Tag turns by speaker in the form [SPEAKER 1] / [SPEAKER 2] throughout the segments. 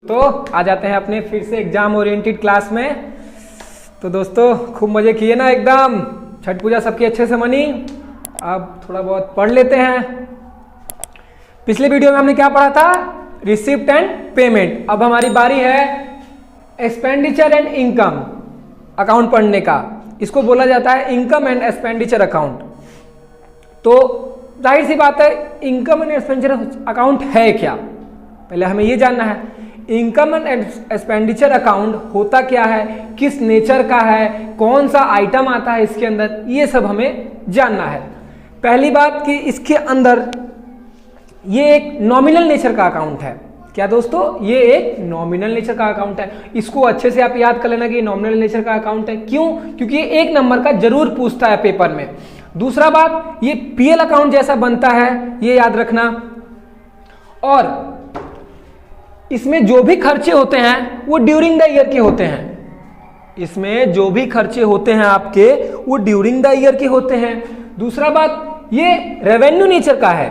[SPEAKER 1] तो आ जाते हैं अपने फिर से एग्जाम ओरिएंटेड क्लास में। तो दोस्तों खूब मजे किए ना, एकदम छठ पूजा सबकी अच्छे से मनी। अब थोड़ा बहुत पढ़ लेते हैं। पिछले वीडियो में हमने क्या पढ़ा था? Receipt and payment. अब हमारी बारी है एक्सपेंडिचर एंड इनकम अकाउंट पढ़ने का। इसको बोला जाता है इनकम एंड एक्सपेंडिचर अकाउंट। तो जाहिर सी बात है, इनकम एंड एक्सपेंडिचर अकाउंट है क्या, पहले हमें ये जानना है। इनकम एंड एक्सपेंडिचर अकाउंट होता क्या है, किस नेचर का है, कौन सा आइटम आता है इसके अंदर, ये सब हमें जानना है। पहली बात कि इसके अंदर ये एक नॉमिनल नेचर का अकाउंट है। क्या दोस्तों? ये एक नॉमिनल नेचर का अकाउंट है। इसको अच्छे से आप याद कर लेना कि ये नॉमिनल नेचर का अकाउंट है। क्यों? क्योंकि ये एक नंबर का जरूर पूछता है पेपर में। दूसरा बात, ये पीएल अकाउंट जैसा बनता है, ये याद रखना। और इसमें जो भी खर्चे होते हैं वो ड्यूरिंग द ईयर के होते हैं। इसमें जो भी खर्चे होते हैं आपके वो ड्यूरिंग द ईयर के होते हैं। दूसरा बात, ये रेवेन्यू नेचर का है।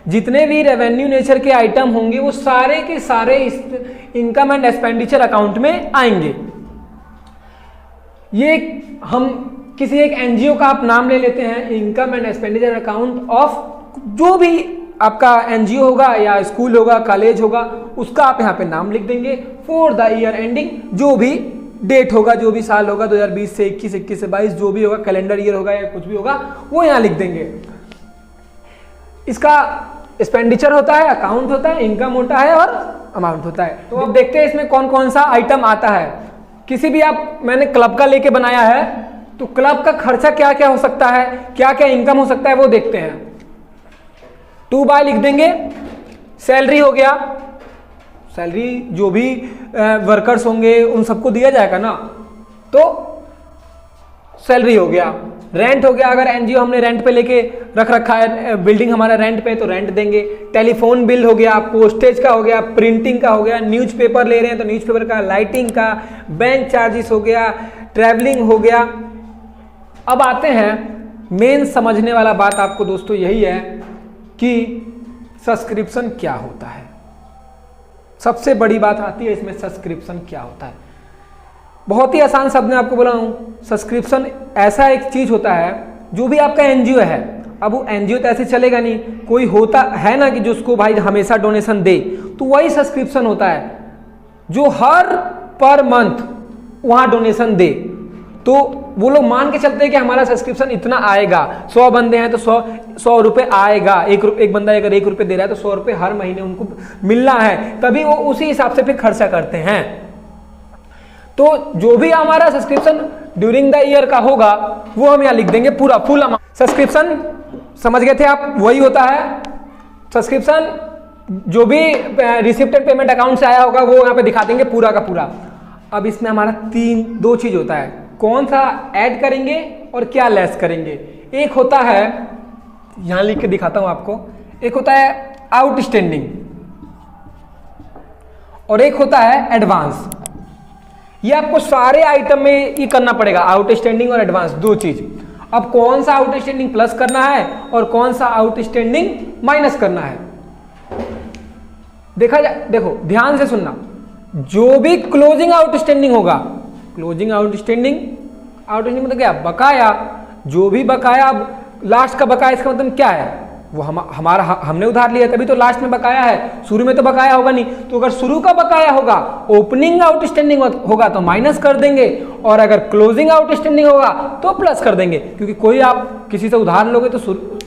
[SPEAKER 1] जितने भी रेवेन्यू नेचर के आइटम होंगे वो सारे के सारे इस इनकम एंड एक्सपेंडिचर अकाउंट में आएंगे। ये हम किसी एक एनजीओ का आप नाम ले लेते हैं, income and expenditure account of जो भी आपका एनजीओ होगा या स्कूल होगा, कॉलेज होगा, उसका आप यहाँ पे नाम लिख देंगे फॉर द ईयर एंडिंग। जो भी डेट होगा, जो भी साल होगा, 2020 से 21, 21 से 22, जो भी होगा, कैलेंडर ईयर होगा या कुछ भी होगा, वो यहाँ लिख देंगे। इसका एक्सपेंडिचर होता है, अकाउंट होता है, इनकम होता है और अमाउंट होता है। तो अब देखते हैं इसमें कौन कौन सा आइटम आता है। किसी भी मैंने क्लब का लेके बनाया है, तो क्लब का खर्चा क्या क्या हो सकता है, क्या क्या इनकम हो सकता है, वो देखते हैं। 2 बाय लिख देंगे। सैलरी हो गया, सैलरी जो भी वर्कर्स होंगे उन सबको दिया जाएगा ना, तो सैलरी हो गया। रेंट हो गया, अगर एनजीओ हमने रेंट पे लेके रख रखा है, बिल्डिंग हमारा रेंट पे, तो रेंट देंगे। टेलीफोन बिल हो गया, पोस्टेज का हो गया, प्रिंटिंग का हो गया, न्यूज़पेपर ले रहे हैं तो न्यूज़पेपर का, लाइटिंग का, बैंक चार्जेस हो गया, ट्रैवलिंग हो गया। अब आते हैं मेन समझने वाला बात आपको दोस्तों यही है कि सब्सक्रिप्शन क्या होता है। सबसे बड़ी बात आती है इसमें, सब्सक्रिप्शन क्या होता है। बहुत ही आसान शब्द में आपको बोला हूं, सब्सक्रिप्शन ऐसा एक चीज होता है जो भी आपका एनजीओ है। अब वो एनजीओ तो ऐसे चलेगा नहीं, कोई होता है ना कि जो उसको भाई हमेशा डोनेशन दे, तो वही सब्सक्रिप्शन होता है जो हर पर मंथ वहां डोनेशन दे। तो वो लोग मान के चलते हैं कि हमारा सब्सक्रिप्शन इतना आएगा, 100 बंदे हैं तो 100 रुपए आएगा। एक बंदा अगर 1 रुपये दे रहा है तो 100 रुपये हर महीने उनको मिलना है, तभी वो उसी हिसाब से फिर खर्चा करते हैं। तो जो भी हमारा सब्सक्रिप्शन ड्यूरिंग द ईयर का होगा वो हम यहाँ लिख देंगे पूरा फुल अमाउंट। सब्सक्रिप्शन समझ गए थे आप? वही होता है सब्सक्रिप्शन। जो भी रिसिप्ट एंड पेमेंट अकाउंट से आया होगा वो यहाँ पे दिखा देंगे पूरा का पूरा। अब इसमें हमारा 2 चीज होता है, कौन सा ऐड करेंगे और क्या लेस करेंगे। एक होता है, यहां लिख के दिखाता हूं आपको, एक होता है आउटस्टैंडिंग और एक होता है एडवांस। ये आपको सारे आइटम में ये करना पड़ेगा, आउटस्टैंडिंग और एडवांस, 2 चीज। अब कौन सा आउटस्टैंडिंग प्लस करना है और कौन सा आउटस्टैंडिंग माइनस करना है, देखो ध्यान से सुनना। जो भी क्लोजिंग आउटस्टैंडिंग होगा, क्लोजिंग आउटस्टैंडिंग मतलब क्या? बकाया। जो भी बकाया, लास्ट का बकाया, इसका मतलब क्या है? वो हमारा हमने उधार लिया तभी तो लास्ट में बकाया है, शुरू में तो बकाया होगा नहीं। तो अगर शुरू का बकाया होगा, ओपनिंग आउटस्टैंडिंग होगा तो माइनस कर देंगे, और अगर क्लोजिंग आउटस्टैंडिंग होगा तो प्लस कर देंगे। क्योंकि कोई आप किसी से उधार लोगे तो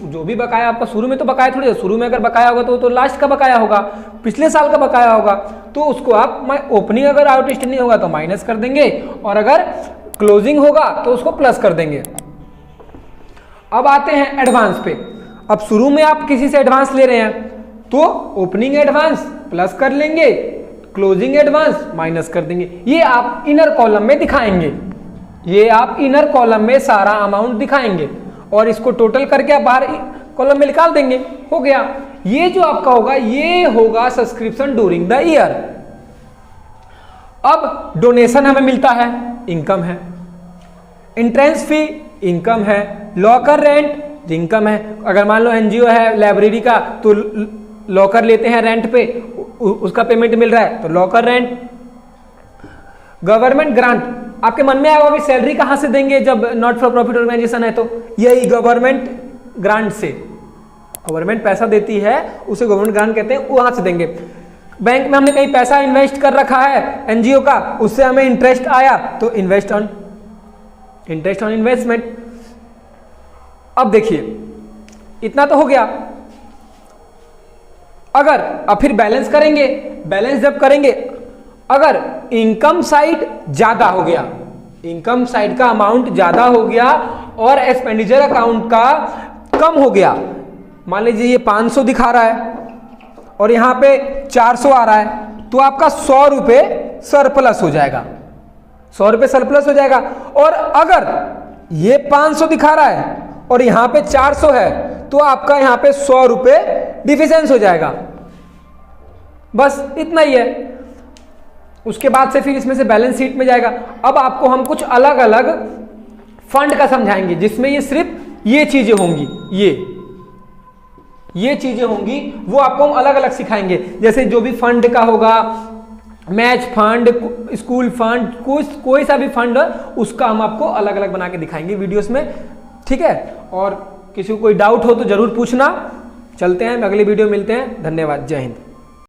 [SPEAKER 1] जो भी बकाया आपका शुरू में तो बकाया थोड़ी है, शुरू में अगर बकाया होगा तो लास्ट का बकाया होगा, पिछले साल का बकाया होगा, तो उसको आप ओपनिंग अगर आउटस्टैंडिंग होगा तो माइनस कर देंगे, और अगर क्लोजिंग होगा तो उसको प्लस कर देंगे। अब आते हैं एडवांस पे। अब शुरू में आप किसी से एडवांस ले रहे हैं तो ओपनिंग एडवांस प्लस कर लेंगे, क्लोजिंग एडवांस माइनस कर देंगे। ये आप इनर कॉलम में दिखाएंगे, ये आप इनर कॉलम में सारा अमाउंट दिखाएंगे और इसको टोटल करके आप बाहर कॉलम में निकाल देंगे, हो गया। ये जो आपका होगा ये होगा सब्सक्रिप्शन ड्यूरिंग द ईयर। अब डोनेशन हमें मिलता है, इनकम है। एंट्रेंस फी इनकम है। लॉकर रेंट इनकम है। अगर मान लो एनजीओ है लाइब्रेरी का तो लॉकर लेते हैं रेंट पे, उसका पेमेंट मिल रहा है तो लॉकर रेंट। गवर्नमेंट ग्रांट, आपके मन में आएगा कि सैलरी कहां से देंगे जब नॉट फॉर प्रॉफिट ऑर्गेनाइजेशन है, तो यही गवर्नमेंट ग्रांट से, गवर्नमेंट पैसा देती है उसे गवर्नमेंट ग्रांट कहते हैं, वहां से देंगे। बैंक में हमने कहीं पैसा इन्वेस्ट कर रखा है एनजीओ का, उससे हमें इंटरेस्ट आया तो इंटरेस्ट ऑन इन्वेस्टमेंट। अब देखिए इतना तो हो गया। अगर अब फिर बैलेंस करेंगे, बैलेंस जब करेंगे अगर इनकम साइड ज्यादा हो गया, इनकम साइड का अमाउंट ज्यादा हो गया और एक्सपेंडिचर अकाउंट का कम हो गया, मान लीजिए ये 500 दिखा रहा है और यहां पे 400 आ रहा है, तो आपका 100 रुपए सरप्लस हो जाएगा, 100 रुपए सरप्लस हो जाएगा। और अगर ये 500 दिखा रहा है और यहां पे 400 है तो आपका यहां पे 100 रुपए डिफिशेंस हो जाएगा। बस इतना ही है। उसके बाद से फिर इसमें से बैलेंस शीट में जाएगा। अब आपको हम कुछ अलग अलग फंड का समझाएंगे जिसमें ये सिर्फ ये चीजें होंगी, ये चीजें होंगी, वो आपको हम अलग अलग सिखाएंगे। जैसे जो भी फंड का होगा, मैच फंड, स्कूल फंड, कोई सा भी फंड, उसका हम आपको अलग अलग बना के दिखाएंगे वीडियोस में, ठीक है। और किसी को कोई डाउट हो तो जरूर पूछना। चलते हैं, अगली वीडियो मिलते हैं। धन्यवाद, जय हिंद।